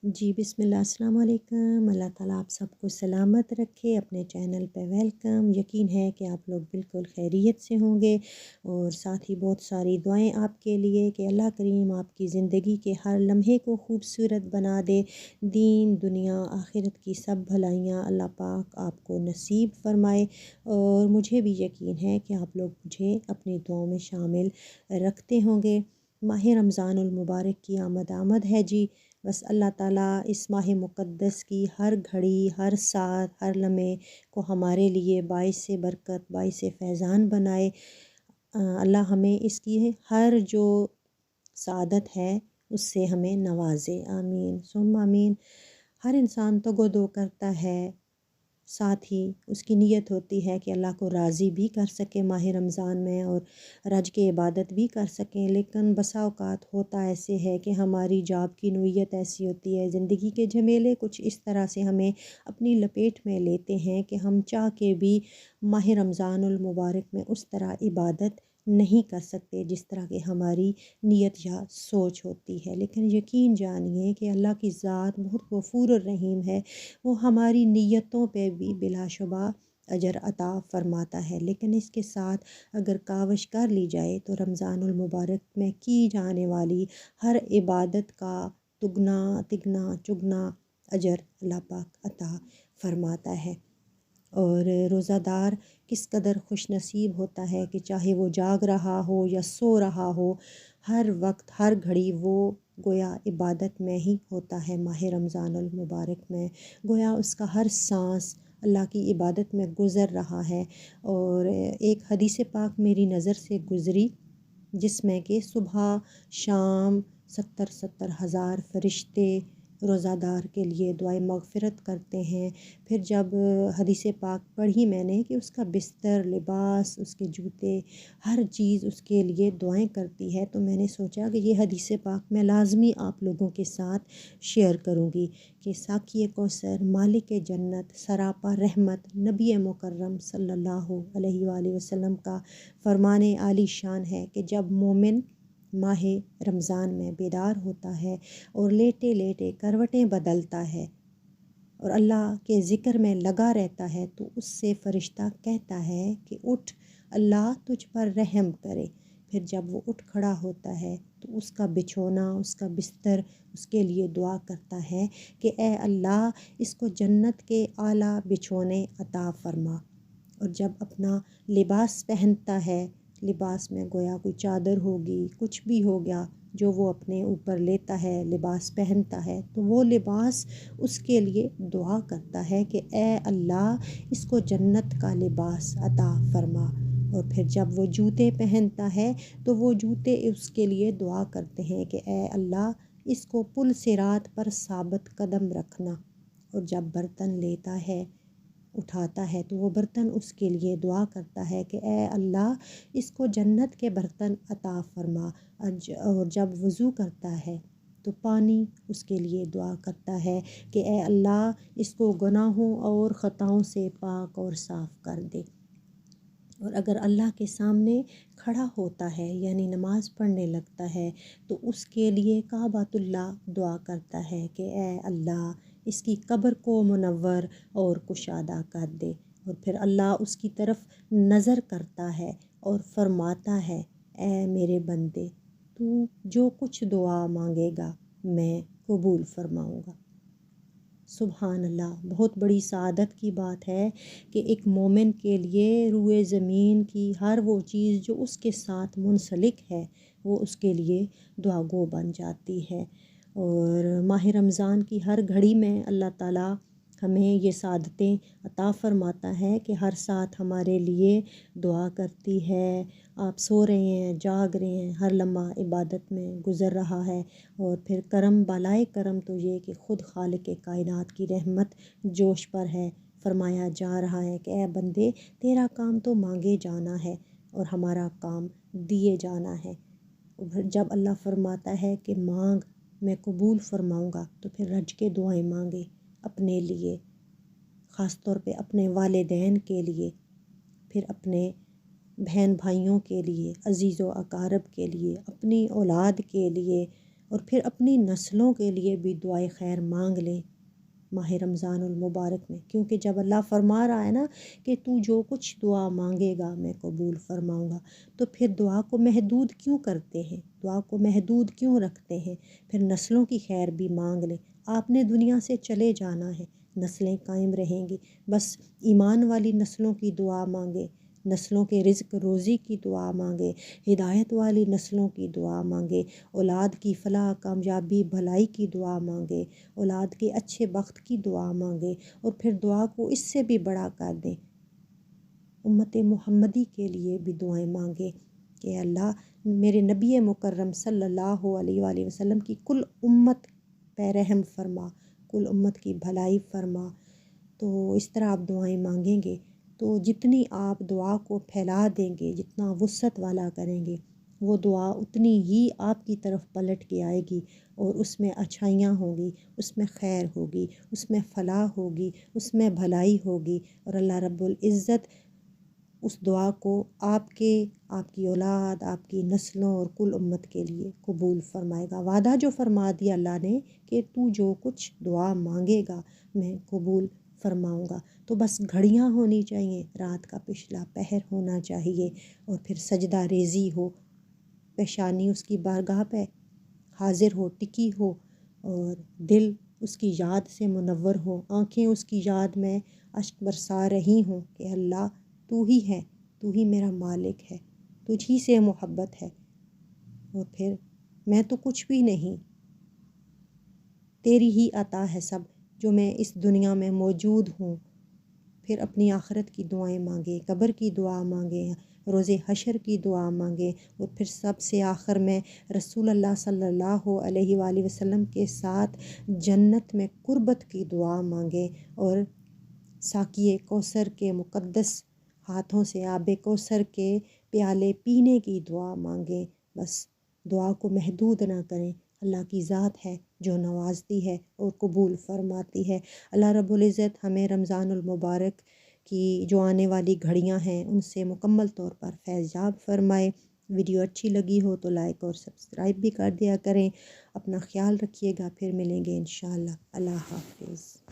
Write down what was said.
जी बिस्मिल्लाह अस्सलाम वालेकुम। अल्लाह ताला आप सबको सलामत रखे। अपने चैनल पे वेलकम। यकीन है कि आप लोग बिल्कुल खैरियत से होंगे और साथ ही बहुत सारी दुआएं आपके लिए कि अल्लाह करीम आपकी ज़िंदगी के हर लम्हे को खूबसूरत बना दे। दीन दुनिया आखिरत की सब भलाइयाँ अल्लाह पाक आपको नसीब फरमाए। और मुझे भी यकीन है कि आप लोग मुझे अपनी दुआओं में शामिल रखते होंगे। माह रमज़ानुल मुबारक की आमद है जी। बस अल्लाह ताला इस माह मुक़द्दस की हर घड़ी, हर साथ, हर लम्हे को हमारे लिए बाइस से बरकत, बाइस से फैज़ान बनाए। अल्लाह हमें इसकी हर जो सआदत है उससे हमें नवाज़े। आमीन सुम्मा आमीन। हर इंसान तो गो दो करता है, साथ ही उसकी नीयत होती है कि अल्लाह को राज़ी भी कर सके माह रमज़ान में और रज के इबादत भी कर सकें। लेकिन बसा औक़ात होता ऐसे है कि हमारी जॉब की नौयत ऐसी होती है, ज़िंदगी के झमेले कुछ इस तरह से हमें अपनी लपेट में लेते हैं कि हम चाह के भी माह रमज़ानुल मुबारक में उस तरह इबादत नहीं कर सकते जिस तरह की हमारी नीयत या सोच होती है। लेकिन यकीन जानिए कि अल्लाह की ज़ात बहुत गफ़ूर और रहीम है। वो हमारी नीयतों पे भी बिलाशुबा अजर अता फ़रमाता है। लेकिन इसके साथ अगर काविश कर ली जाए तो रमज़ानुल मुबारक में की जाने वाली हर इबादत का दुगना तिगना चुगना अजर अल्लाह पाक अता फ़रमाता है। और रोज़ादार किस कदर खुशनसीब होता है कि चाहे वो जाग रहा हो या सो रहा हो, हर वक्त हर घड़ी वो गोया इबादत में ही होता है। माह रमज़ानुल मुबारक में गोया उसका हर सांस अल्लाह की इबादत में गुज़र रहा है। और एक हदीस पाक मेरी नज़र से गुज़री जिसमें कि सुबह शाम 70 हज़ार फ़रिश्ते रोज़ादार के लिए दुआए मग़फ़िरत करते हैं। फिर जब हदीस पाक पढ़ी मैंने कि उसका बिस्तर, लिबास, उसके जूते, हर चीज़ उसके लिए दुआएं करती है, तो मैंने सोचा कि ये हदीस पाक मैं लाज़मी आप लोगों के साथ शेयर करूँगी कि साक़ी कौसर, मालिक जन्नत, सरापा रहमत, नबी मुकर्रम सल्लल्लाहु अलैहि वसल्लम का फ़रमाने आली शान है कि जब मोमिन माह रमज़ान में बेदार होता है और लेटे लेटे करवटें बदलता है और अल्लाह के ज़िक्र में लगा रहता है, तो उससे फ़रिश्ता कहता है कि उठ, अल्लाह तुझ पर रहम करे। फिर जब वो उठ खड़ा होता है तो उसका बिछोना, उसका बिस्तर उसके लिए दुआ करता है कि ए अल्लाह इसको जन्नत के आला बिछोने अता फ़रमा। और जब अपना लिबास पहनता है, लिबास में गोया कोई चादर होगी, कुछ भी हो गया जो वो अपने ऊपर लेता है, लिबास पहनता है, तो वो लिबास उसके लिए दुआ करता है कि ए अल्लाह इसको जन्नत का लिबास अता फ़रमा। और फिर जब वो जूते पहनता है तो वो जूते उसके लिए दुआ करते हैं कि ए अल्लाह इसको पुल सिरात पर साबित कदम रखना। और जब बर्तन लेता है, उठाता है, तो वो बर्तन उसके लिए दुआ करता है कि ए अल्लाह इसको जन्नत के बर्तन अता फ़रमा। और जब वज़ू करता है तो पानी उसके लिए दुआ करता है कि ए अल्लाह इसको गुनाहों और ख़ताओं से पाक और साफ़ कर दे। और अगर अल्लाह के सामने खड़ा होता है यानी नमाज़ पढ़ने लगता है तो उसके लिए काबतुल्लाह दुआ करता है कि ए अल्लाह इसकी कब्र को मुनव्वर और कुशादा कर दे। और फिर अल्लाह उसकी तरफ नज़र करता है और फरमाता है, ए मेरे बंदे, तू जो कुछ दुआ मांगेगा मैं कबूल फरमाऊँगा। सुबहान अल्लाह। बहुत बड़ी सआदत की बात है कि एक मोमिन के लिए रूए ज़मीन की हर वो चीज़ जो उसके साथ मुंसलिक है वो उसके लिए दुआ गो बन जाती है। और माह रमज़ान की हर घड़ी में अल्लाह ताला हमें ये सआदतें अता फ़रमाता है कि हर साथ हमारे लिए दुआ करती है। आप सो रहे हैं, जाग रहे हैं, हर लम्हा इबादत में गुज़र रहा है। और फिर करम बालाए करम तो ये कि ख़ुद खालिक कायनात की रहमत जोश पर है। फरमाया जा रहा है कि ए बंदे तेरा काम तो मांगे जाना है और हमारा काम दिए जाना है। और फिर जब अल्लाह फरमाता है कि मांग मैं कबूल फरमाऊँगा, तो फिर रज के दुआएं मांगे अपने लिए, ख़ास तौर पे अपने वालिदैन के लिए, फिर अपने बहन भाइयों के लिए, अज़ीज़ व अकारब के लिए, अपनी औलाद के लिए, اور پھر اپنی نسلوں کے لیے بھی دعائے خیر مانگ لیں ماہ رمضان المبارک میں، کیونکہ جب اللہ فرما رہا ہے نا کہ تو جو کچھ دعا مانگے گا میں قبول فرماؤں گا، تو پھر دعا کو محدود کیوں کرتے ہیں، دعا کو محدود کیوں رکھتے ہیں؟ پھر نسلوں کی خیر بھی مانگ لیں۔ آپ نے دنیا سے چلے جانا ہے، نسلیں قائم رہیں گی، بس ایمان والی نسلوں کی دعا مانگے، نسلوں کے رزق روزی کی دعا مانگے، ہدایت والی نسلوں کی دعا مانگے، اولاد کی فلاح کامیابی بھلائی کی دعا مانگے، اولاد کے اچھے وقت کی دعا مانگے، اور پھر دعا کو اس سے بھی بڑا کر دیں، امت محمدی کے لیے بھی دعائیں مانگے کہ اللہ میرے نبی مکرم صلی اللہ علیہ وآلہ وسلم کی کل امت پہ رحم فرما، کل امت کی بھلائی فرما۔ تو اس طرح آپ دعائیں مانگیں گے تو جتنی آپ دعا کو پھیلا دیں گے، جتنا وسعت والا کریں گے، وہ دعا اتنی ہی آپ کی طرف پلٹ کے آئے گی، اور اس میں اچھائیاں ہوں گی، اس میں خیر ہوگی، اس میں فلاح ہوگی، اس میں بھلائی ہوگی، اور اللہ رب العزت اس دعا کو آپ کی اولاد، آپ کی نسلوں اور کل امت کے لیے قبول فرمائے گا۔ وعدہ جو فرما دیا اللہ نے کہ تو جو کچھ دعا مانگے گا میں قبول فرماؤں گا، تو بس گھڑیاں ہونی چاہیے، رات کا پچھلا پہر ہونا چاہیے، اور پھر سجدہ ریزی ہو، پیشانی اس کی بارگاہ پہ حاضر ہو، ٹکی ہو، اور دل اس کی یاد سے منور ہو، آنکھیں اس کی یاد میں اشک برسا رہی ہوں کہ اللہ تو ہی ہے، تو ہی میرا مالک ہے، تجھ ہی سے محبت ہے، اور پھر میں تو کچھ بھی نہیں، تیری ہی عطا ہے سب جو میں اس دنیا میں موجود ہوں۔ پھر اپنی آخرت کی دعائیں مانگیں، قبر کی دعا مانگیں، روز حشر کی دعا مانگیں، اور پھر سب سے آخر میں رسول اللہ صلی اللہ علیہ وآلہ وسلم کے ساتھ جنت میں قربت کی دعا مانگیں، اور ساقی کوثر کے مقدس ہاتھوں سے آب کوثر کے پیالے پینے کی دعا مانگیں۔ بس دعا کو محدود نہ کریں، اللہ کی ذات ہے جو نوازتی ہے اور قبول فرماتی ہے۔ اللہ رب العزت ہمیں رمضان المبارک کی جو آنے والی گھڑیاں ہیں ان سے مکمل طور پر فیض یاب فرمائے۔ ویڈیو اچھی لگی ہو تو لائک اور سبسکرائب بھی کر دیا کریں۔ اپنا خیال رکھیے گا، پھر ملیں گے انشاءاللہ۔ اللہ حافظ۔